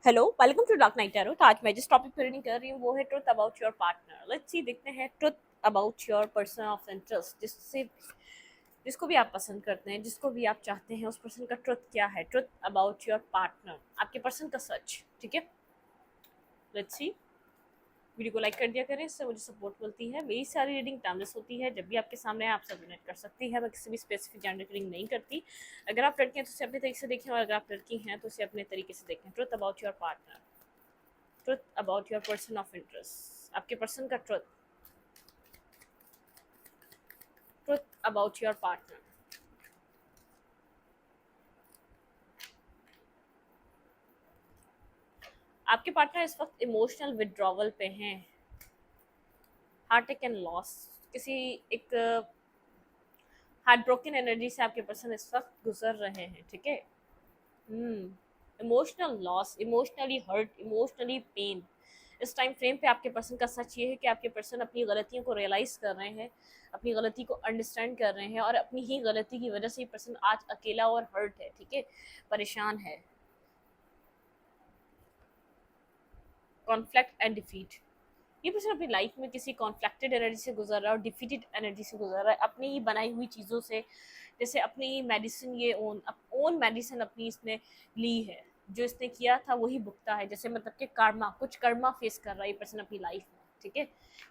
Hello, welcome to Dark Night Tarot. तो आज मैं जिस टॉपिक पर रीडिंग कर रही हूँ वो है truth about your partner. Let's see, देखते हैं truth about your person of interest, जिसको भी आप पसंद करते हैं, जिसको भी आप चाहते हैं, उस पर्सन का ट्रुथ क्या है। ट्रुथ अबाउट योर पार्टनर, आपके पर्सन का सच। ठीक है, लेट्स सी। वीडियो को लाइक कर दिया करें, इससे मुझे सपोर्ट मिलती है। मेरी सारी रीडिंग टाइमलेस होती है, जब भी आपके सामने है आप सब डोनेट कर सकती है। मैं किसी भी स्पेसिफिक जेंडर की रीडिंग नहीं करती। अगर आप लड़की हैं तो उसे अपने तरीके से देखें, और अगर आप लड़की हैं तो उसे अपने तरीके से देखें। Truth about your partner, truth about your person of interest, आपके पर्सन का truth, truth about your partner. आपके पार्टनर इस वक्त इमोशनल विड्रॉवल पे हैं, हार्ट एंड लॉस, किसी एक हार्ट ब्रोकन एनर्जी से आपके पर्सन इस वक्त गुजर रहे हैं। ठीक है, emotional loss, emotionally hurt, emotionally pain. इस टाइम फ्रेम पे आपके पर्सन का सच ये है कि आपके पर्सन अपनी गलतियों को रियलाइज कर रहे हैं, अपनी गलती को अंडरस्टैंड कर रहे हैं, और अपनी ही गलती की वजह से ये पर्सन आज अकेला और हर्ट है। ठीक है, परेशान है। कॉन्फ्लिक्ट एंड डिफीट, ये पर्सन अपनी लाइफ में किसी कॉन्फ्लिक्टेड एनर्जी से गुजर रहा है और डिफीटेड एनर्जी से गुजर रहा है, अपनी ही बनाई हुई चीज़ों से। जैसे अपनी मेडिसिन, ये ओन मेडिसिन अपनी इसने ली है, जो इसने किया था वही भुगता है। जैसे मतलब कि कार्मा, कुछ कर्मा फेस कर रहा है ये पर्सन अपनी लाइफ में। ठीक है,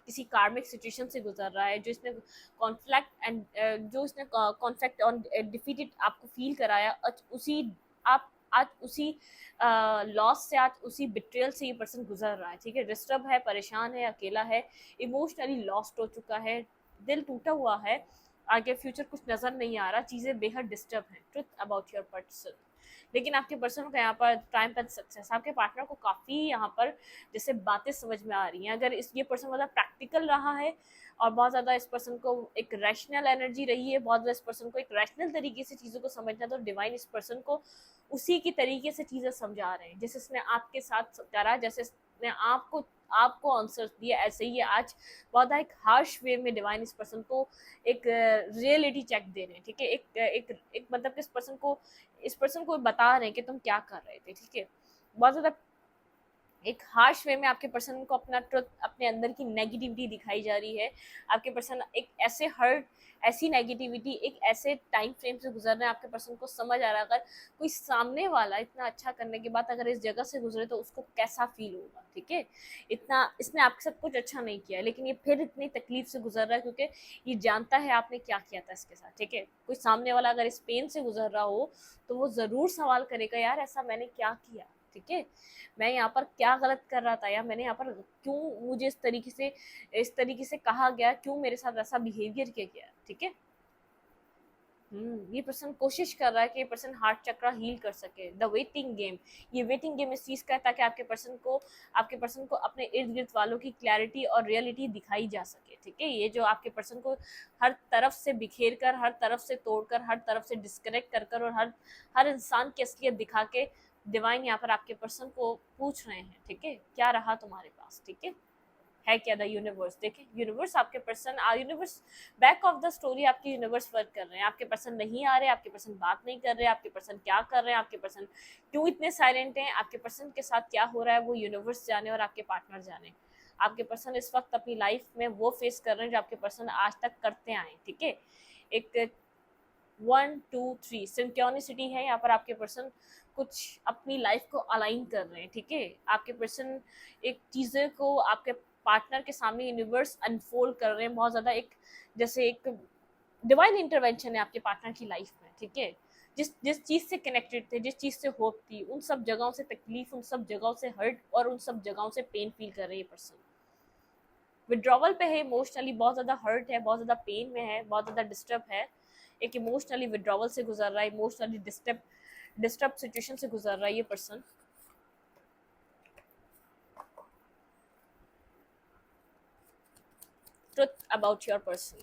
किसी कार्मिक सिचुएशन से गुजर रहा है, जो इसने कॉन्फ्लिक्ट एंड जो इसने कॉन्फ्लिक्ट ऑन डिफीटेड आपको फील कराया, उसी आप आज उसी लॉस से, आज उसी बिट्रेयल से ये पर्सन गुजर रहा है। ठीक है, डिस्टर्ब है, परेशान है, अकेला है, इमोशनली लॉस्ट हो चुका है, दिल टूटा हुआ है, आगे फ्यूचर कुछ नजर नहीं आ रहा, चीजें बेहद डिस्टर्ब हैं। Truth about your person. लेकिन आपके पर्सन का यहाँ पर टाइम पर सक्सेस, आपके पार्टनर को काफ़ी यहाँ पर जैसे बातें समझ में आ रही हैं। अगर ये पर्सन मतलब प्रैक्टिकल रहा है और बहुत ज़्यादा इस पर्सन को एक रैशनल एनर्जी रही है, बहुत ज़्यादा इस पर्सन को एक रैशनल तरीके से चीज़ों को समझना, तो डिवाइन इस पर्सन को उसी की तरीके से चीज़ें समझा रहे हैं, जैसे इसने आपके साथ करा, जैसे इसने आपको आपको आंसर्स दिए, ऐसे ही आज बहुत एक हार्श वे में डिवाइन इस पर्सन को एक रियलिटी चेक दे रहे हैं। ठीक है, एक मतलब कि इस पर्सन को बता रहे हैं कि तुम क्या कर रहे थे। ठीक है, बहुत ज़्यादा एक हार्श वे में आपके पर्सन को अपना ट्रुथ, अपने अंदर की नेगेटिविटी दिखाई जा रही है। आपके पर्सन एक ऐसे हर्ट, ऐसी नेगेटिविटी, एक ऐसे टाइम फ्रेम से गुजर रहे हैं, आपके पर्सन को समझ आ रहा है अगर कोई सामने वाला इतना अच्छा करने के बाद अगर इस जगह से गुजरे तो उसको कैसा फील होगा। ठीक है, इतना इसने आपके साथ कुछ अच्छा नहीं किया, लेकिन ये फिर इतनी तकलीफ से गुजर रहा है क्योंकि ये जानता है आपने क्या किया था इसके साथ। ठीक है, कोई सामने वाला अगर इस पेन से गुजर रहा हो तो वो ज़रूर सवाल करेगा, यार ऐसा मैंने क्या किया। ठीक है, मैं यहाँ पर क्या गलत कर रहा था, या मैंने यहाँ पर क्यों, मुझे इस तरीके से कहा गया, क्यों मेरे साथ ऐसा बिहेवियर किया गया। ठीक है, ये पर्सन कोशिश कर रहा है कि ये पर्सन हार्ट चक्र हील कर सके। द वेटिंग गेम, ये वेटिंग गेम इस चीज़ का है ताकि आपके पर्सन को अपने इर्द गिर्द वालों की क्लैरिटी और रियलिटी दिखाई जा सके। ठीक है, ये जो आपके पर्सन को हर तरफ से बिखेर कर, हर तरफ से तोड़कर, हर तरफ से डिस्कनेक्ट कर कर और हर इंसान की असलियत दिखा के डिवाइन यहाँ पर आपके पर्सन को पूछ रहे हैं। ठीक है, क्या रहा तुम्हारे पास। ठीक है क्या द यूनिवर्स। देखें, यूनिवर्स आपके person, universe back of the story, आपके यूनिवर्स वर्क कर रहे हैं। आपके पर्सन नहीं आ रहे, आपके पर्सन बात नहीं कर रहे, आपके पर्सन क्या कर रहे हैं, आपके पर्सन क्यों इतने साइलेंट हैं, आपके पर्सन के साथ क्या हो रहा है, वो यूनिवर्स जाने और आपके पार्टनर जाने। आपके पर्सन इस वक्त अपनी लाइफ में वो फेस कर रहे हैं जो आपके पर्सन आज तक करते आए। ठीक है, एक 1 2 3 सिंक्रोनिसिटी है यहाँ पर। आपके पर्सन कुछ अपनी लाइफ को अलाइन कर रहे हैं। ठीक है, आपके पर्सन एक चीज़ें को आपके पार्टनर के सामने यूनिवर्स अनफोल्ड कर रहे हैं, बहुत ज़्यादा एक जैसे एक डिवाइन इंटरवेंशन है आपके पार्टनर की लाइफ में। ठीक है, जिस जिस चीज़ से कनेक्टेड थे, जिस चीज़ से होप थी, उन सब जगहों से तकलीफ, उन सब जगहों से हर्ट और उन सब जगहों से पेन फील कर रहे हैं पर्सन। विड्रॉवल पे है, इमोशनली बहुत ज़्यादा हर्ट है, बहुत ज़्यादा पेन में है, बहुत ज़्यादा डिस्टर्ब है, एक इमोशनली विड्रॉवल से गुजर रहा है, इमोशनली डिस्टर्ब सिचुएशन से गुजर रहा है ये person. Truth about your person,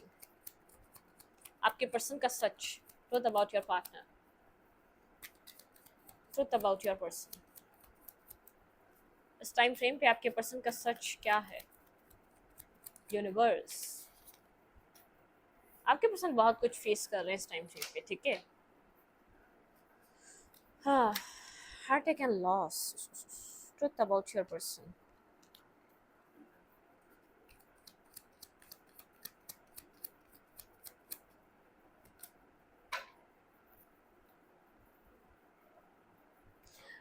आपके पर्सन का सच। Truth about your partner, truth about your person. इस टाइम फ्रेम पे आपके पर्सन का सच क्या है। यूनिवर्स, आपके पर्सन बहुत कुछ फेस कर रहे हैं इस टाइम फ्रेम पे। ठीक है, हाँ, heart and loss, truth about your person.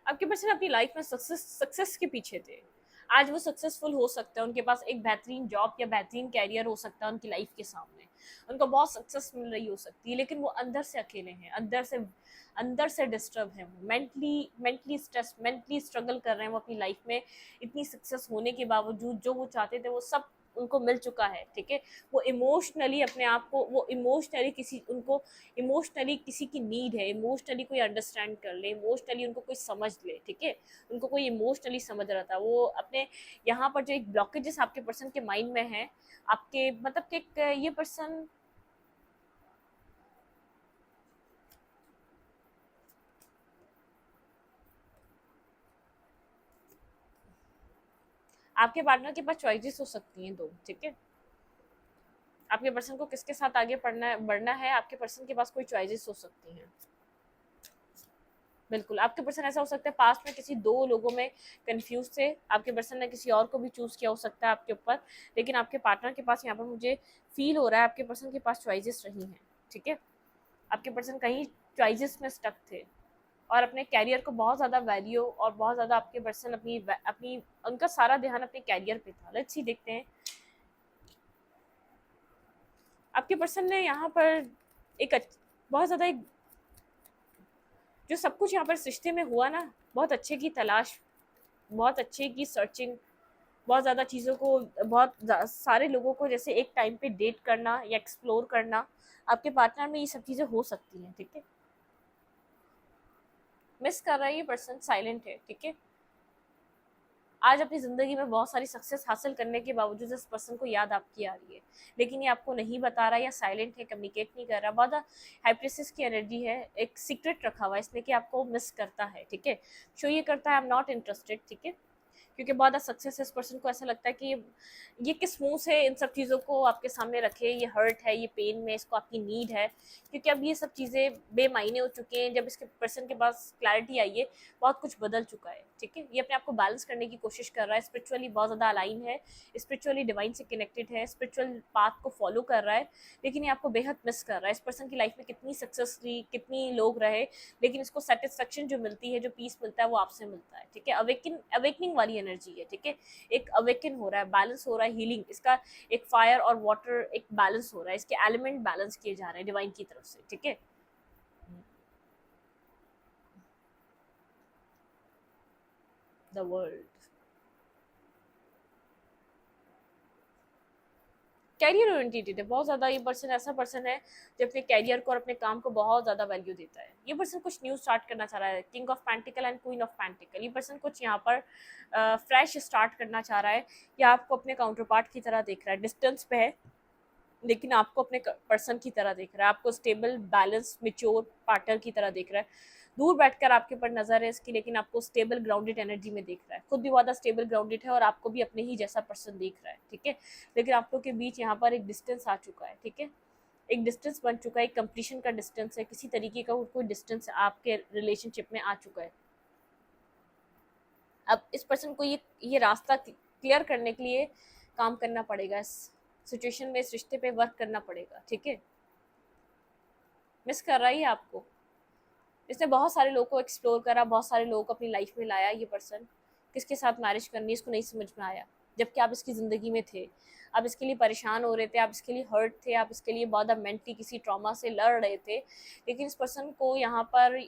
आपके पर्सन अपनी लाइफ में सक्सेस के पीछे थे। आज वो सक्सेसफुल हो सकता है, उनके पास एक बेहतरीन जॉब या बेहतरीन कैरियर हो सकता है उनकी लाइफ के सामने, उनको बहुत सक्सेस मिल रही हो सकती है, लेकिन वो अंदर से अकेले हैं, अंदर से डिस्टर्ब हैं, मेंटली स्ट्रेस, मेंटली स्ट्रगल कर रहे हैं वो अपनी लाइफ में। इतनी सक्सेस होने के बावजूद जो वो चाहते थे वो सब उनको मिल चुका है, ठीक है। वो इमोशनली अपने आप को, वो इमोशनली किसी, उनको इमोशनली किसी की नीड है, इमोशनली कोई अंडरस्टैंड कर ले, इमोशनली उनको कोई समझ ले, ठीक है। उनको कोई इमोशनली समझ रहा था, वो अपने यहाँ पर जो एक ब्लॉकेजेस आपके पर्सन के माइंड में है, आपके मतलब कि ये पर्सन आपके पार्टनर के पास चॉइसेस हो सकती हैं दो, ठीक है। आपके पर्सन को किसके साथ आगे बढ़ना है, आपके पर्सन के पास कोई चॉइसेस हो सकती हैं। बिल्कुल, आपके पर्सन ऐसा हो सकता है पास्ट में किसी दो लोगों में कंफ्यूज थे, आपके पर्सन ने किसी और को भी चूज किया हो सकता है आपके ऊपर, लेकिन आपके पार्टनर के पास यहाँ पर मुझे फील हो रहा है आपके पर्सन के पास चॉइसेस रही हैं, ठीक है। आपके पर्सन कहीं चॉइसेस में स्टक थे और अपने कैरियर को बहुत ज़्यादा वैल्यू, और बहुत ज़्यादा आपके पर्सन अपनी अपनी उनका सारा ध्यान अपने कैरियर पे था। लेट्स सी, देखते हैं आपके पर्सन ने यहाँ पर एक बहुत ज़्यादा एक जो सब कुछ यहाँ पर इस रिश्ते में हुआ ना, बहुत अच्छे की तलाश, बहुत अच्छे की सर्चिंग, बहुत ज़्यादा चीज़ों को, बहुत सारे लोगों को जैसे एक टाइम पे डेट करना या एक्सप्लोर करना, आपके पार्टनर में ये सब चीज़ें हो सकती हैं, ठीक है। मिस कर रहा है ये पर्सन, साइलेंट है, ठीक है। आज अपनी ज़िंदगी में बहुत सारी सक्सेस हासिल करने के बावजूद इस पर्सन को याद आपकी आ रही है, लेकिन ये आपको नहीं बता रहा, या साइलेंट है, कम्युनिकेट नहीं कर रहा। बहुत हाइप्रेसिस की एनर्जी है, एक सीक्रेट रखा हुआ है इसने कि आपको मिस करता है, ठीक है। शो ये करता है आई एम नॉट इंटरेस्टेड, ठीक है, क्योंकि बहुत सक्सेस इस पर्सन को ऐसा लगता है कि ये किस मुंह से इन सब चीज़ों को आपके सामने रखे, ये हर्ट है, ये पेन में, इसको आपकी नीड है, क्योंकि अब ये सब चीज़ें बेमायने हो चुके हैं। जब इसके पर्सन के पास क्लैरिटी आई है, बहुत कुछ बदल चुका है, ठीक है। ये अपने आप को बैलेंस करने की कोशिश कर रहा है, स्पिरिचुअली बहुत ज़्यादा अलाइन है, स्पिरिचुअली डिवाइन से कनेक्टेड है, स्पिरिचुअल पाथ को फॉलो कर रहा है, लेकिन ये आपको बेहद मिस कर रहा है। इस पर्सन की लाइफ में कितनी सक्सेस रही, कितनी लोग रहे, लेकिन इसको सेटिस्फेक्शन जो मिलती है, जो पीस मिलता है, वो आपसे मिलता है, ठीक है। अवेकनिंग वाली एनर्जी है, ठीक है। एक अवेकन हो रहा है, बैलेंस हो रहा है, हीलिंग, इसका एक फायर और वाटर एक बैलेंस हो रहा है, इसके एलिमेंट बैलेंस किए जा रहे हैं डिवाइन की तरफ से, ठीक है। द वर्ल्ड, कैरियर ओरिएंटेड है बहुत ज़्यादा। ये पर्सन ऐसा पर्सन है जो अपने कैरियर को और अपने काम को बहुत ज़्यादा वैल्यू देता है। ये पर्सन कुछ न्यू स्टार्ट करना चाह रहा है, king of pentacle and queen of pentacle. ये पर्सन कुछ यहाँ पर फ्रेश स्टार्ट करना चाह रहा है, या आपको अपने काउंटर पार्ट की तरह देख रहा है, डिस्टेंस पे है, लेकिन आपको अपने पर्सन की तरह देख रहा है, आपको स्टेबल, बैलेंस, मेच्योर पार्टनर की तरह देख रहा है। दूर बैठकर आपके ऊपर नजर है इसकी, लेकिन आपको स्टेबल ग्राउंडेड एनर्जी में देख रहा है, खुद भी बहुत स्टेबल ग्राउंडेड है और आपको भी अपने ही जैसा पर्सन देख रहा है, ठीक है। लेकिन आप लोग के बीच यहाँ पर एक डिस्टेंस आ चुका है, ठीक है। एक डिस्टेंस बन चुका है, एक कंप्लीशन का डिस्टेंस है, किसी तरीके का कोई डिस्टेंस आपके रिलेशनशिप में आ चुका है। अब इस पर्सन को ये रास्ता क्लियर करने के लिए काम करना पड़ेगा, इस सिचुएशन में, इस रिश्ते पे वर्क करना पड़ेगा, ठीक है। मिस कर रहा है आपको, इसने बहुत सारे लोगों को एक्सप्लोर करा, बहुत सारे लोगों को अपनी लाइफ में लाया। ये पर्सन किसके साथ मैरिज करनी है इसको नहीं समझ में आया, जबकि आप इसकी ज़िंदगी में थे, आप इसके लिए परेशान हो रहे थे, आप इसके लिए हर्ट थे, आप इसके लिए बहुत मेंटली किसी ट्रॉमा से लड़ रहे थे, लेकिन इस पर्सन को यहाँ पर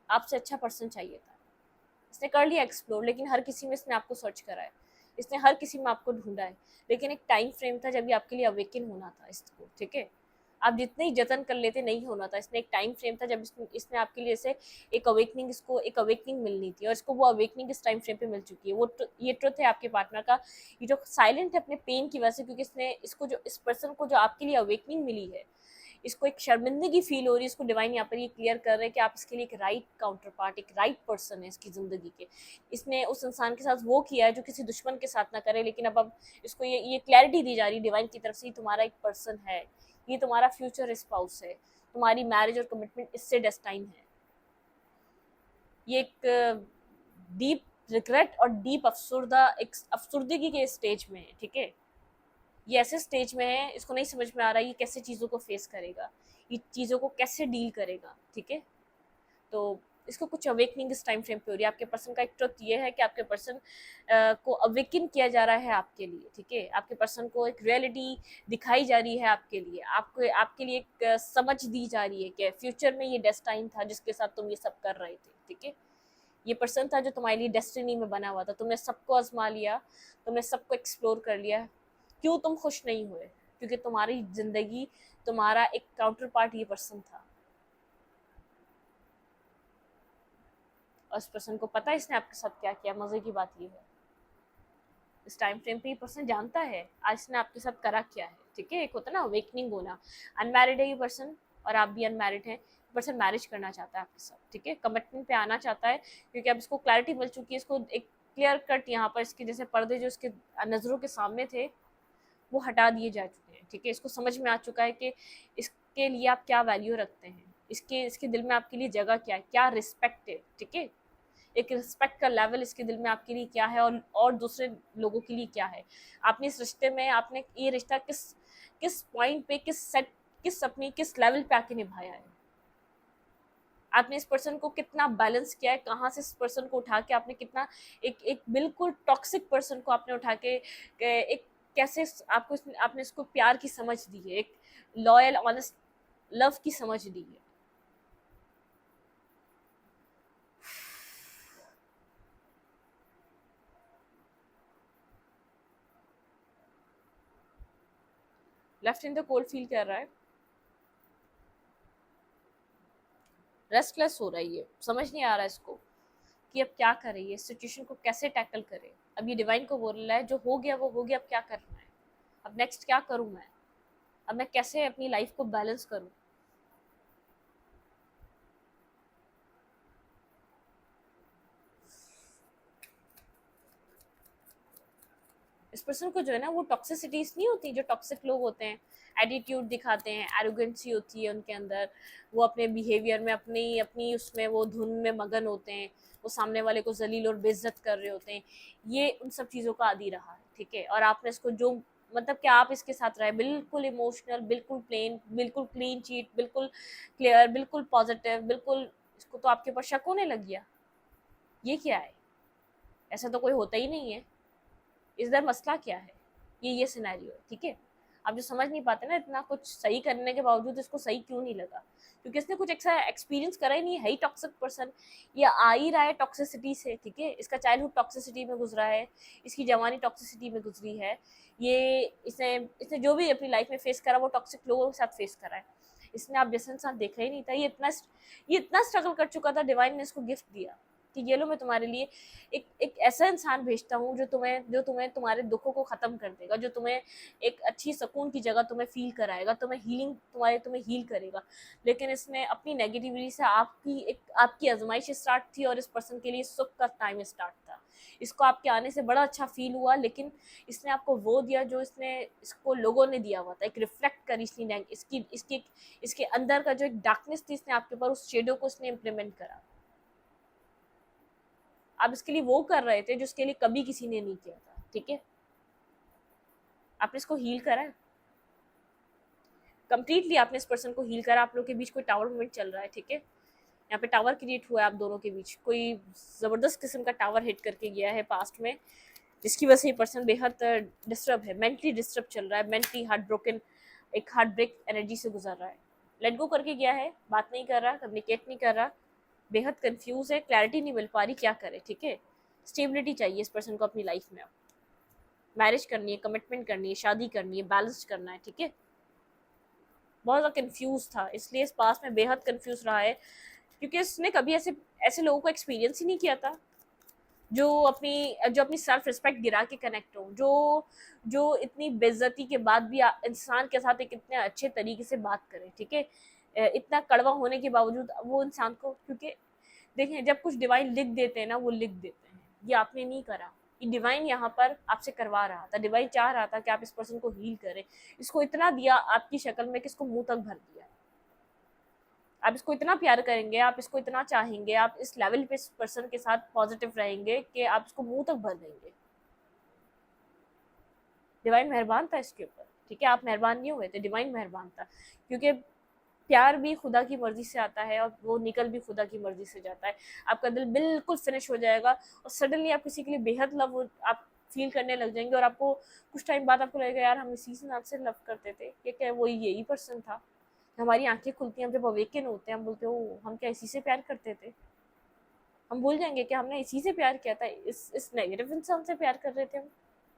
आपसे अच्छा पर्सन चाहिए था। इसने कर लिया एक्सप्लोर, लेकिन हर किसी में इसने आपको सर्च करा है, इसने हर किसी में आपको ढूंढा है, लेकिन एक टाइम फ्रेम था जब भी आपके लिए अवेकन होना था इसको, ठीक है। आप जितने ही जतन कर लेते नहीं होना था, इसने एक टाइम फ्रेम था जब इसने आपके लिए से एक अवेकनिंग, इसको एक अवेकनिंग मिलनी थी, और इसको वो अवेकनिंग इस टाइम फ्रेम पे मिल चुकी है। वो ये ट्रुथ है आपके पार्टनर का, ये जो साइलेंट है अपने पेन की वजह से, क्योंकि इसने इसको जो इस पर्सन को जो आपके लिए अवेकनिंग मिली है, इसको एक शर्मिंदगी फील हो रही है, इसको डिवाइन यहाँ पर ये क्लियर कर रहे हैं कि आप इसके लिए एक राइट काउंटर पार्ट, एक राइट पर्सन है इसकी ज़िंदगी के। इसने उस इंसान के साथ वो किया है जो किसी दुश्मन के साथ ना करे, लेकिन अब इसको ये क्लैरिटी दी जा रही है डिवाइन की तरफ से, तुम्हारा एक पर्सन है, ये तुम्हारा फ्यूचर स्पाउस है, तुम्हारी मैरिज और कमिटमेंट इससे डेस्टाइन है। ये एक डीप रिग्रेट और डीप अफसुर्दगी के स्टेज में है, ठीक है। ये ऐसे स्टेज में है, इसको नहीं समझ में आ रहा है ये कैसे चीज़ों को फेस करेगा, ये चीज़ों को कैसे डील करेगा, ठीक है। तो इसको कुछ अवेकनिंग इस टाइम फ्रेम पे हो रही है। आपके पर्सन का एक ट्रुथ ये है कि आपके पर्सन को अवेकन किया जा रहा है आपके लिए, ठीक है। आपके पर्सन को एक रियलिटी दिखाई जा रही है आपके लिए, आपको आपके लिए एक समझ दी जा रही है कि फ्यूचर में ये डेस्टाइन था जिसके साथ तुम ये सब कर रहे थे, ठीक है। ये पर्सन था जो तुम्हारे लिए डेस्टिनी में बना हुआ था, तुमने सबको आजमा लिया, तुमने सबको एक्सप्लोर कर लिया। क्यों तुम खुश नहीं हुए? क्योंकि तुम्हारी जिंदगी, तुम्हारा एक काउंटर पार्ट ये पर्सन था, और उस पर्सन को पता है इसने आपके साथ क्या किया। मजे की बात ये है, इस टाइम फ्रेम पे ये पर्सन जानता है आज इसने आपके साथ करा क्या है, ठीक है। एक होता है ना अवेकनिंग होना। अनमैरिड है ये पर्सन और आप भी अनमैरिड हैं, पर्सन मैरिज करना चाहता है आपके साथ, ठीक है। कमिटमेंट पे आना चाहता है क्योंकि अब इसको क्लैरिटी मिल चुकी है, इसको एक क्लियर कट यहाँ पर इसके जैसे पर्दे जो इसके नज़रों के सामने थे वो हटा दिए जा चुके हैं, ठीक है। इसको समझ में आ चुका है कि इसके लिए आप क्या वैल्यू रखते हैं, इसके इसके दिल में आपके लिए जगह क्या है, क्या रिस्पेक्ट है, ठीक है। एक रिस्पेक्ट का लेवल इसके दिल में आपके लिए क्या है, और दूसरे लोगों के लिए क्या है। आपने इस रिश्ते में, आपने ये रिश्ता किस किस पॉइंट पे, किस लेवल पे आके निभाया है। आपने इस पर्सन को कितना बैलेंस किया है, कहाँ से इस पर्सन को उठा के आपने कितना एक एक बिल्कुल टॉक्सिक पर्सन को आपने उठा के एक कैसे आपको आपने इसको प्यार की समझ दी है, एक लॉयल ऑनेस्ट लव की समझ दी है। Left in the cold feel कर रहा है, रेस्टलेस हो रहा है, ये समझ नहीं आ रहा है इसको कि अब क्या करे, ये सिचुएशन को कैसे टैकल करे। अब ये डिवाइन को बोल रहा है जो हो गया वो हो गया, अब क्या करना है, अब नेक्स्ट क्या करूं मैं, अब मैं कैसे अपनी लाइफ को बैलेंस करूं। इस पर्सन को जो है ना वो टॉक्सिसिटीज नहीं होती, जो टॉक्सिक लोग होते हैं, एटीट्यूड दिखाते हैं, एरोगेंसी होती है उनके अंदर, वो अपने बिहेवियर में अपनी अपनी उसमें वो धुन में मगन होते हैं, वो सामने वाले को जलील और बेइज्जत कर रहे होते हैं। ये उन सब चीज़ों का आदी रहा है, ठीक है। और आपने इसको जो मतलब कि आप इसके साथ रहे बिल्कुल इमोशनल, बिल्कुल प्लेन, बिल्कुल क्लीन चीट, बिल्कुल क्लियर, बिल्कुल पॉजिटिव, बिल्कुल, इसको तो आपके ऊपर शक होने लग गया। ये क्या है, ऐसा तो कोई होता ही नहीं है, इस दर मसला क्या है, ये सिनेरियो है, ठीक है। आप जो समझ नहीं पाते ना, इतना कुछ सही करने के बावजूद इसको सही क्यों नहीं लगा, क्योंकि इसने कुछ ऐसा एक्सपीरियंस करा ही नहीं है ही टॉक्सिक पर्सन, ये आ ही रहा है टॉक्सिसिटी से, ठीक है। इसका चाइल्डहुड टॉक्सिसिटी में गुजरा है, इसकी जवानी टॉक्सिसिटी में गुजरी है, ये इसने इसने जो भी अपनी लाइफ में फेस करा वो टॉक्सिक लोगों के साथ फेस करा है। इसने आप जैसे इंसान देखा ही नहीं था, ये इतना स्ट्रगल कर चुका था, डिवाइन ने इसको गिफ्ट दिया कि ये लो मैं तुम्हारे लिए एक एक ऐसा इंसान भेजता हूँ जो तुम्हें तुम्हारे दुखों को खत्म कर देगा, जो तुम्हें एक अच्छी सुकून की जगह तुम्हें फील कराएगा, तुम्हें हील करेगा। लेकिन इसने अपनी नेगेटिविटी से आपकी आजमाइश स्टार्ट थी, और इस पर्सन के लिए सुख का टाइम स्टार्ट था। इसको आपके आने से बड़ा अच्छा फील हुआ, लेकिन इसने आपको वो दिया जो इसको लोगों ने दिया हुआ था, एक रिफ्लेक्ट करी इसके अंदर का जो एक डार्कनेस थी, इसने आपके ऊपर उस शेडो को इसने इम्प्लीमेंट करा। आप इसके लिए वो कर रहे थे जो इसके लिए कभी किसी ने नहीं किया था, ठीक है। आपने इसको हील करा है कंप्लीटली, आपने इस पर्सन को हील करा। आप लोगों के बीच कोई टावर मूवमेंट चल रहा है, ठीक है। यहाँ पे टावर क्रिएट हुआ है आप दोनों के बीच, कोई जबरदस्त किस्म का टावर हिट करके गया है पास्ट में, जिसकी वजह से ये पर्सन बेहद डिस्टर्ब है, मेंटली डिस्टर्ब चल रहा है, मेंटली हार्ट ब्रोकन, एक हार्ट ब्रेक एनर्जी से गुजर रहा है, लेट गो करके गया है, बात नहीं कर रहा, कम्युनिकेट नहीं कर रहा, बेहद कंफ्यूज है, क्लैरिटी नहीं मिल पा रही क्या करे, ठीक है। स्टेबिलिटी चाहिए इस पर्सन को अपनी लाइफ में, मैरिज करनी है, कमिटमेंट करनी है, शादी करनी है, बैलेंस करना है, ठीक है। बहुत ज़्यादा कंफ्यूज था, इसलिए इस पास में बेहद कंफ्यूज रहा है, क्योंकि इसने कभी ऐसे ऐसे लोगों को एक्सपीरियंस ही नहीं किया था जो अपनी सेल्फ रिस्पेक्ट गिरा के कनेक्ट हो, जो इतनी बेइज्जती के बाद भी इंसान के साथ एक इतने अच्छे तरीके से बात करे, ठीक है। इतना कड़वा होने के बावजूद वो इंसान को, क्योंकि देखें जब कुछ डिवाइन लिख देते हैं ना, वो लिख देते हैं, ये आपने नहीं करा, ये डिवाइन यहाँ पर आपसे करवा रहा था, डिवाइन चाह रहा था कि आप इस पर्सन को हील करें, इसको इतना दिया आपकी शक्ल में कि इसको मुंह तक भर दिया। आप इसको इतना प्यार करेंगे, आप इसको इतना चाहेंगे, आप इस लेवल पे इस पर्सन के साथ पॉजिटिव रहेंगे कि आप इसको मुंह तक भर देंगे। डिवाइन मेहरबान था इसके ऊपर, ठीक है, आप मेहरबान नहीं हुए थे, डिवाइन मेहरबान था, क्योंकि प्यार भी खुदा की मर्जी से आता है और वो निकल भी खुदा की मर्जी से जाता है। आपका दिल बिल्कुल फिनिश हो जाएगा और सडनली आप किसी के लिए बेहद लव आप फील करने लग जाएंगे, और आपको कुछ टाइम बाद आपको लगेगा यार हम इसी से आपसे लव करते थे, ये क्या वो यही पर्सन था। हमारी आंखें खुलती हैं, हम जब अवेकन होते हैं हम बोलते हो हम क्या इसी से प्यार करते थे। हम भूल जाएंगे कि हमने इसी से प्यार किया था, इस नेगेटिव इंसान से प्यार कर रहे थे हम।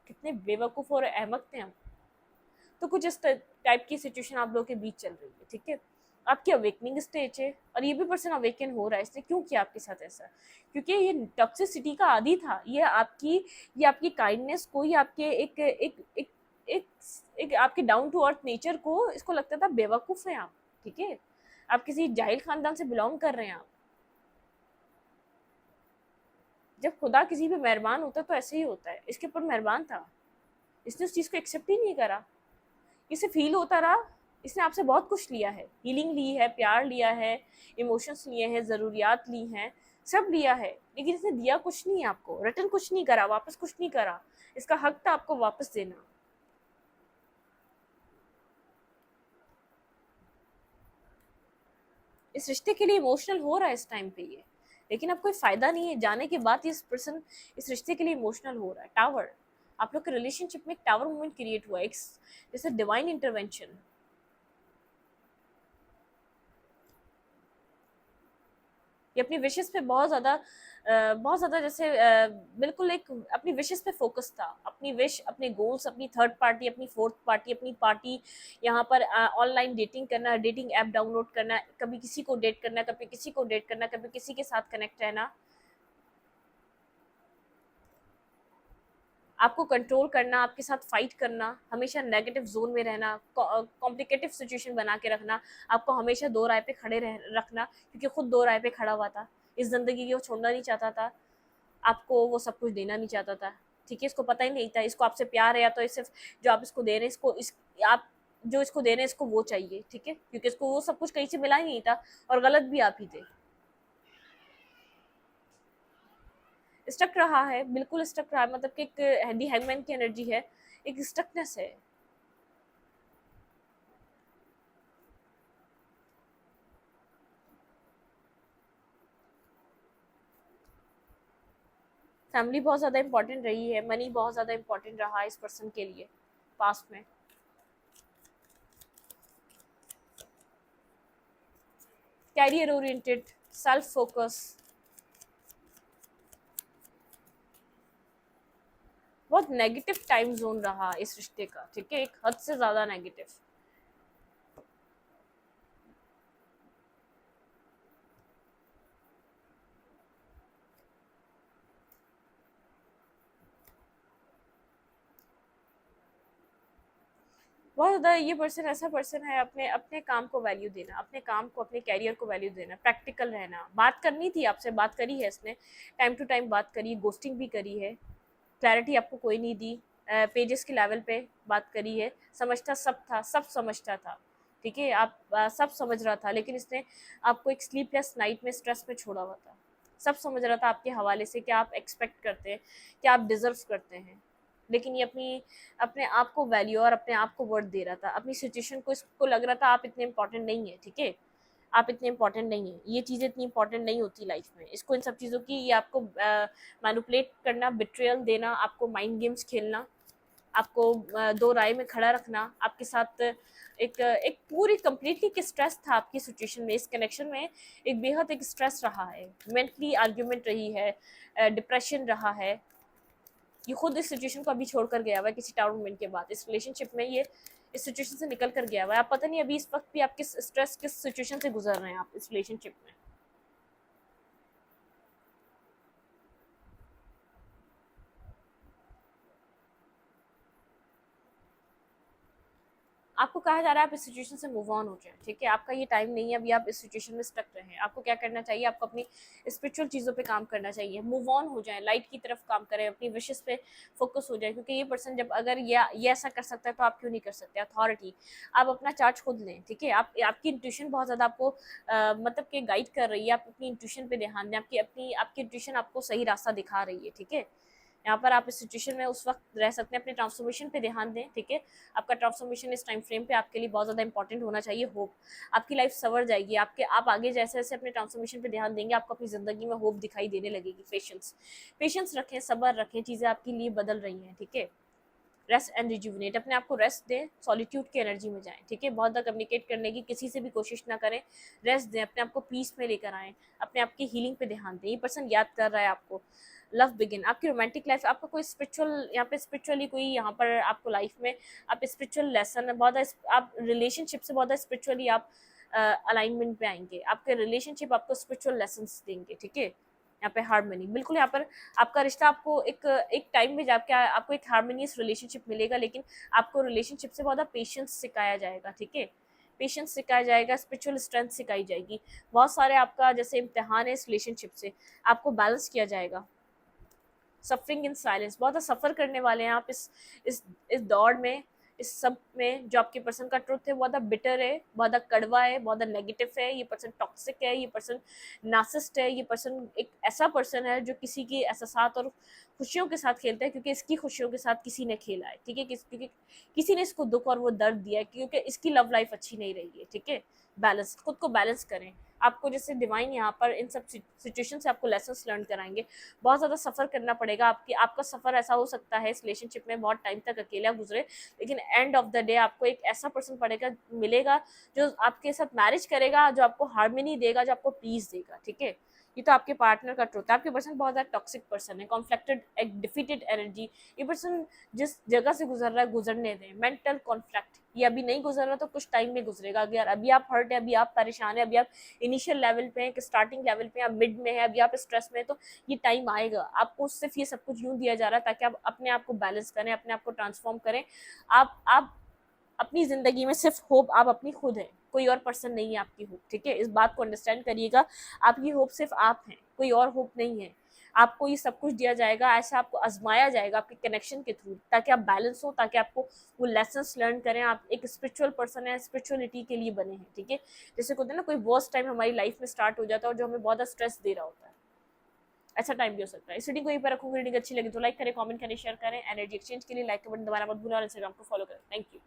कितने बेवकूफ़ और अहमक थे हम। तो कुछ इस टाइप की सिचुएशन आप लोगों के बीच चल रही है, ठीक है। आपकी अवेकनिंग स्टेज है और ये भी पर्सन अवेकन हो रहा है, इसने क्यों किया आपके साथ ऐसा, क्योंकि ये टॉक्सिसिटी का आदी था। ये आपकी काइंडनेस को, ये आपके एक एक आपके डाउन टू अर्थ नेचर को इसको लगता था बेवकूफ़ है आप, ठीक है। आप किसी जाहिल खानदान से बिलोंग कर रहे हैं आप। जब खुदा किसी पे मेहरबान होता है तो ऐसे ही होता है, इसके ऊपर मेहरबान था, इसने उस चीज़ को एक्सेप्ट ही नहीं करा। इसे फील होता रहा, इसने आपसे बहुत कुछ लिया है, हीलिंग ली है, प्यार लिया है, इमोशंस लिए हैं, ज़रूरियात ली हैं, सब लिया है, लेकिन इसने दिया कुछ नहीं आपको, रिटर्न कुछ नहीं करा, वापस कुछ नहीं करा। इसका हक था आपको वापस देना। इस रिश्ते के लिए इमोशनल हो रहा है इस टाइम पे ये, लेकिन अब कोई फ़ायदा नहीं है, जाने के बाद इस पर्सन इस रिश्ते के लिए इमोशनल हो रहा है। टावर, आप लोग के रिलेशनशिप में एक टावर मोमेंट क्रिएट हुआ है, एक जैसे डिवाइन इंटरवेंशन। ये अपनी विशेस पे बहुत ज़्यादा जैसे बिल्कुल एक अपनी विशेस पे फोकस था, अपनी विश, अपने गोल्स, अपनी थर्ड पार्टी, अपनी फोर्थ पार्टी, अपनी पार्टी, यहाँ पर ऑनलाइन डेटिंग करना, डेटिंग ऐप डाउनलोड करना, कभी किसी को डेट करना, कभी किसी को डेट करना, कभी किसी के साथ कनेक्ट रहना, आपको कंट्रोल करना, आपके साथ फाइट करना, हमेशा नेगेटिव जोन में रहना, कॉम्प्लिकेटिव सिचुएशन बना के रखना, आपको हमेशा दो राय पे खड़े रखना, क्योंकि खुद दो राय पे खड़ा हुआ था, इस जिंदगी की वो छोड़ना नहीं चाहता था, आपको वो सब कुछ देना नहीं चाहता था, ठीक है। इसको पता ही नहीं था इसको आपसे प्यार है, या तो सिर्फ जो आप इसको दे रहे हैं, आप जो इसको दे रहे हैं इसको वो चाहिए, ठीक है, क्योंकि इसको वो सब कुछ कहीं से मिला ही नहीं था, और गलत भी आप ही थे। स्टक रहा है, बिल्कुल स्टक रहा है, मतलब कि एक हैंडी हैंगमैन की एनर्जी है, एक स्टकनेस है। फैमिली बहुत ज़्यादा इंपॉर्टेंट रही है, मनी बहुत ज़्यादा इंपॉर्टेंट रहा है इस पर्सन के लिए पास्ट में। कैरियर ओरिएंटेड, सेल्फ फोकस, बहुत नेगेटिव टाइम जोन रहा इस रिश्ते का, ठीक है, एक हद से ज़्यादा नेगेटिव। बहुत ज़्यादा ये पर्सन ऐसा पर्सन है, अपने अपने काम को वैल्यू देना, अपने काम को, अपने कैरियर को वैल्यू देना, प्रैक्टिकल रहना। बात करनी थी आपसे, बात करी है इसने, टाइम टू टाइम बात करी, गोस्टिंग भी करी है, क्लैरिटी आपको कोई नहीं दी, पेजेस के लेवल पे बात करी है, समझता सब था, सब समझता था, ठीक है, आप सब समझ रहा था, लेकिन इसने आपको एक स्लीपलेस नाइट में स्ट्रेस में छोड़ा हुआ था। सब समझ रहा था आपके हवाले से, क्या आप एक्सपेक्ट करते हैं, क्या आप डिजर्व करते हैं, लेकिन ये अपने आप को वैल्यू और अपने आप को वर्थ दे रहा था, अपनी सिचुएशन को, इसको लग रहा था आप इतने इंपॉर्टेंट नहीं है, ठीक है, आप इतने इंपॉर्टेंट नहीं है, ये चीज़ें इतनी इंपॉर्टेंट नहीं होती लाइफ में, इसको इन सब चीज़ों की, ये आपको मैनिपुलेट करना, बिट्रियल देना, आपको माइंड गेम्स खेलना, आपको दो राय में खड़ा रखना, आपके साथ एक एक पूरी कंप्लीटली एक स्ट्रेस था आपकी सिचुएशन में, इस कनेक्शन में एक बेहद एक स्ट्रेस रहा है, मेंटली आर्ग्यूमेंट रही है, डिप्रेशन रहा है। ये खुद इस सिचुएशन को अभी छोड़कर गया हुआ है, किसी टाउन मूवमेंट के बाद इस रिलेशनशिप में ये इस सिचुएशन से निकल कर गया हुआ है। आप पता नहीं अभी इस वक्त भी आप किस स्ट्रेस, किस सिचुएशन से गुजर रहे हैं आप इस रिलेशनशिप में। आपको कहा जा रहा है आप इस सिचुएशन से मूव ऑन हो जाए, ठीक है, आपका ये टाइम नहीं है अभी आप इस सिचुएशन में स्टक रहे हैं। आपको क्या करना चाहिए, आपको अपनी स्पिरिचुअल चीज़ों पे काम करना चाहिए, मूव ऑन हो जाए, लाइट की तरफ काम करें, अपनी विशेस पे फोकस हो जाए, क्योंकि ये पर्सन जब अगर ये ऐसा कर सकता है तो आप क्यों नहीं कर सकते। अथॉरिटी, आप अपना चार्ज खुद लें, ठीक है, आप आपकी इंट्यूशन बहुत ज़्यादा आपको मतलब कि गाइड कर रही है, आप अपनी इंट्यूशन पे ध्यान दें, आपकी इंट्यूशन आपको सही रास्ता दिखा रही है, ठीक है। यहाँ पर आप इस सिचुएशन में उस वक्त रह सकते हैं, अपने ट्रांसफॉर्मेशन पे ध्यान दें, ठीक है। आपका ट्रांसफॉर्मेशन इस टाइम फ्रेम पे आपके लिए बहुत ज़्यादा इंपॉर्टेंट होना चाहिए। होप, आपकी लाइफ संवर जाएगी, आप आगे जैसे जैसे अपने ट्रांसफॉर्मेशन पे ध्यान देंगे आपको अपनी ज़िंदगी में होप दिखाई देने लगेगी। पेशेंस रखें, सब्र रखें, चीज़ें आपके लिए बदल रही हैं, ठीक है। रेस्ट एंड रिजुविनेट, अपने आप को रेस्ट दें, सॉलिट्यूड की एनर्जी में जाएं, ठीक है। बहुत ज़्यादा कम्युनिकेट करने की किसी से भी कोशिश ना करें, रेस्ट दें, अपने आप को पीस में लेकर आएँ, अपने आप की हीलिंग पे ध्यान दें। ये पर्सन याद कर रहा है आपको। लव बिगिन, आपकी रोमांटिक लाइफ, आपका कोई स्पिरिचुअल यहाँ पे स्पिरिचुअली कोई यहाँ पर आपको लाइफ में आप स्पिरिचुअल लेसन बहुत आप रिलेशनशिप से बहुत स्पिरिचुअली आप अलाइनमेंट पे आएंगे। आपके रिलेशनशिप आपको स्पिरिचुअल लेसन्स देंगे, ठीक है। यहाँ पे हार्मनी, बिल्कुल यहाँ पर आपका रिश्ता आपको एक एक टाइम में जाके आपको एक हार्मोनियस रिलेशनशिप मिलेगा, लेकिन आपको रिलेशनशिप से बहुत पेशेंस सिखाया जाएगा, ठीक है। पेशेंस सिखाया जाएगा, स्पिरिचुअल स्ट्रेंथ सिखाई जाएगी। बहुत सारे आपका जैसे इम्तिहान है इस रिलेशनशिप से, आपको बैलेंस किया जाएगा। सफरिंग इन साइलेंस, बहुत सफ़र करने वाले हैं आप इस दौड़ में, इस सब में। जो आपके पर्सन का ट्रुथ है बहुत बिटर है, बहुत कड़वा है, बहुत नेगेटिव है, ये पर्सन टॉक्सिक है, ये पर्सन नार्सिसिस्ट है, ये पर्सन एक ऐसा पर्सन है जो किसी की एहसास और खुशियों के साथ खेलता है, क्योंकि इसकी खुशियों के साथ किसी ने खेला है, ठीक है, क्योंकि किसी ने इसको दुख और वो दर्द दिया है, क्योंकि इसकी लव लाइफ अच्छी नहीं रही है, ठीक है। बैलेंस, खुद को बैलेंस करें। आपको जैसे डिवाइन यहाँ पर इन सब सिचुएशन से आपको लेसन्स लर्न कराएंगे। बहुत ज़्यादा सफ़र करना पड़ेगा, आपका सफ़र ऐसा हो सकता है इस रिलेशनशिप में बहुत टाइम तक अकेला गुजरे, लेकिन एंड ऑफ द डे आपको एक ऐसा पर्सन मिलेगा जो आपके साथ मैरिज करेगा, जो आपको हार्मनी देगा, जो आपको पीस देगा, ठीक है। ये तो आपके पार्टनर का ट्रुथ है। आपके पर्सन बहुत ज़्यादा टॉक्सिक पर्सन है, कॉन्फ्लिक्टेड, एक डिफीटेड एनर्जी। ये पर्सन जिस जगह से गुजर रहा है गुजरने दें। मेंटल कॉन्फ्लिक्ट, ये अभी नहीं गुजर रहा तो कुछ टाइम में गुजरेगा। अगर अभी आप हर्ट है, अभी आप परेशान है, अभी आप इनिशियल लेवल पे हैं, स्टार्टिंग लेवल पे हैं, मिड में है, अभी आप स्ट्रेस में है, तो ये टाइम आएगा। आपको सिर्फ ये सब कुछ यूँ दिया जा रहा है ताकि आप अपने आप को बैलेंस करें, अपने आप को ट्रांसफॉर्म करें। आप अपनी ज़िंदगी में सिर्फ होप आप अपनी खुद है, कोई और पर्सन नहीं है आपकी होप, ठीक है। इस बात को अंडरस्टैंड करिएगा, आपकी होप सिर्फ आप हैं, कोई और होप नहीं है। आपको ये सब कुछ दिया जाएगा, ऐसा आपको आजमाया जाएगा आपके कनेक्शन के थ्रू, ताकि आप बैलेंस हो, ताकि आपको वो लेसन्स लर्न करें। आप एक स्पिरिचुअल पर्सन है, स्पिरिचुअलिटी के लिए बने हैं, ठीक है। जैसे होता है ना, कोई वर्स्ट टाइम हमारी लाइफ में स्टार्ट हो जाता है और जो हमें बहुत स्ट्रेस दे रहा होता है, ऐसा टाइम भी हो सकता है। इस रीडिंग को यहीं पर रखूंगी। रीडिंग अच्छी लगी तो लाइक करें, कमेंट करें, शेयर करें। एनर्जी एक्सचेंज के लिए लाइक का बटन दबाना मत भूलें और इंस्टाग्राम को फॉलो करें। Thank you.